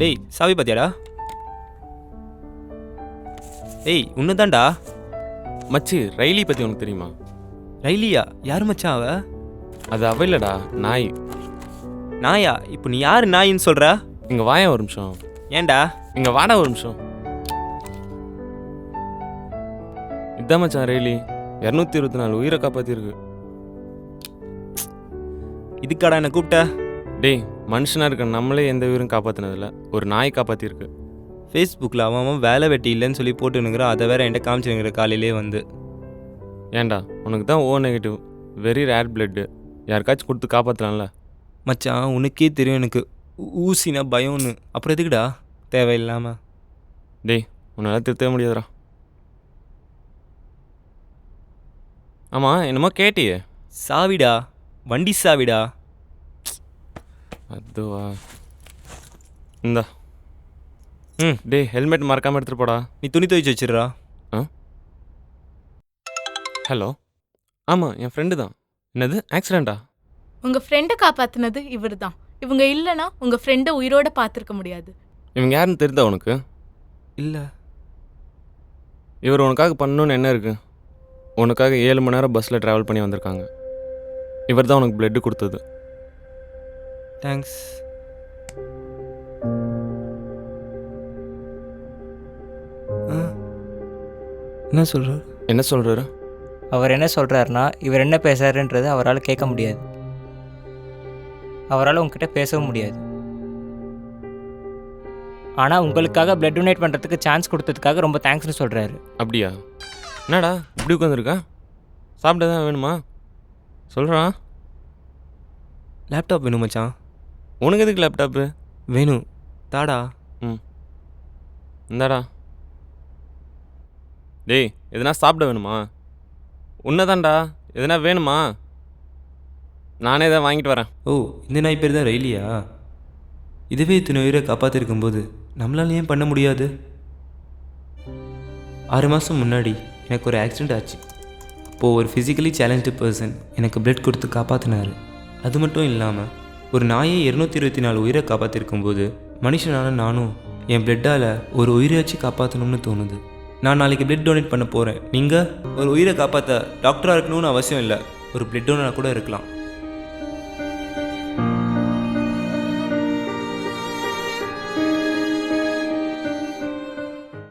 டேய் சாவி பாத்தியாடா? டேய் உன்னதான்டா. மச்சி, ரைலி பற்றி உனக்கு தெரியுமா? ரைலியா? யார் மச்சான் அவ? அது அவ இல்லடா, நாய். நாயா? இப்போ நீ யார் நாயின்னு சொல்ற? இங்கே வாயா ஒரு நிமிஷம். ஏன்டா? இங்கே வாடா ஒரு நிமிஷம். இதான் மச்சான் ரைலி. 224 உயிரை காப்பாற்றிருக்கு. இதுக்காடா என்னை கூப்பிட்ட? டேய், மனுஷனாக இருக்க நம்மளே எந்த உயிரும் காப்பாற்றினதில்ல, ஒரு நாய் காப்பாற்றிருக்கு. ஃபேஸ்புக்கில் அவன் வேலை வெட்டி இல்லைன்னு சொல்லி போட்டுனுங்கிறான். அதை வேற என்கிட்ட காமிச்சுனுங்கிற காலையிலே வந்து. ஏன்டா, உனக்கு தான் O negative, very rare blood. யாருக்காச்சும் கொடுத்து காப்பாற்றலாம்ல? மச்சான் உனக்கே தெரியும் எனக்கு ஊசினா பயம்னு. அப்புறம் எதுக்குடா தேவையில்லாமல்? டேய், உன்னால் திருத்தவே முடியாதுடா. ஆமாம், என்னமோ கேட்டியே? சாவிடா, வண்டி சாவிடா. அதுவா? இந்தா. டேய், ஹெல்மெட் மறக்காமல் எடுத்துகிட்டு போடா. நீ துணி துவைச்சு வச்சிடுறா. ஹலோ, ஆமாம் என் ஃப்ரெண்டு தான். என்னது ஆக்சிடெண்ட்டா? உங்க ஃப்ரெண்டை காப்பாத்தினது இவர் தான். இவங்க இல்லைன்னா உங்க ஃப்ரெண்டை உயிரோட பார்த்துருக்க முடியாது. இவங்க யாருன்னு தெரியுதா உனக்கு? இல்லை. இவர் உனக்காக பண்ணணுன்னு என்ன இருக்குது? உனக்காக 7 மணி நேரம் பஸ்ஸில் ட்ராவல் பண்ணி வந்திருக்காங்க. இவர் தான் உனக்கு பிளட்டு கொடுத்தது. தேங்க்ஸ். என்ன சொல்கிறார்? என்ன சொல்கிறாரு? அவர் என்ன சொல்கிறாருன்னா, இவர் என்ன பேசுகிறாருன்றது அவரால் கேட்க முடியாது. அவரால் உங்ககிட்ட பேசவும் முடியாது. ஆனால் உங்களுக்காக பிளட் டொனேட் பண்ணுறதுக்கு சான்ஸ் கொடுத்ததுக்காக ரொம்ப தேங்க்ஸ்னு சொல்கிறாரு. அப்படியா? என்னடா இப்படி உட்காந்துருக்கா? சாப்பிட தான் வேணுமா? சொல்கிறான். லேப்டாப் வேணும் மச்சான். உனக்கு எதுக்கு லேப்டாப்பு? வேணும் தாடா. இந்தாடா. டேய், எதுனா சாப்பிட வேணுமா? உன்னதான்டா, எதுனா வேணுமா? நானே தான் வாங்கிட்டு வரேன். ஓ, இந்த நாய் பேர் தான் ரைலியா? இதுவே இத்தனை உயிரை காப்பாற்றிருக்கும்போது நம்மளால ஏன் பண்ண முடியாது? 6 மாதம் முன்னாடி எனக்கு ஒரு ஆக்சிடெண்ட் ஆச்சு. அப்போது ஒரு ஃபிசிக்கலி சேலஞ்சு பர்சன் எனக்கு பிளட் கொடுத்து காப்பாற்றினார். அது மட்டும் இல்லாமல் ஒரு நாயை 224 உயிரை காப்பாற்றிருக்கும்போது மனுஷனான நானும் என் பிளட்டால் ஒரு உயிரையாச்சு காப்பாற்றணும்னு தோணுது. நான் நாளைக்கு பிளட் டொனேட் பண்ண போகிறேன். நீங்கள் ஒரு உயிரை காப்பாற்ற டாக்டராக இருக்கணும்னு அவசியம் இல்லை, ஒரு பிளட் டோனராக கூட இருக்கலாம்.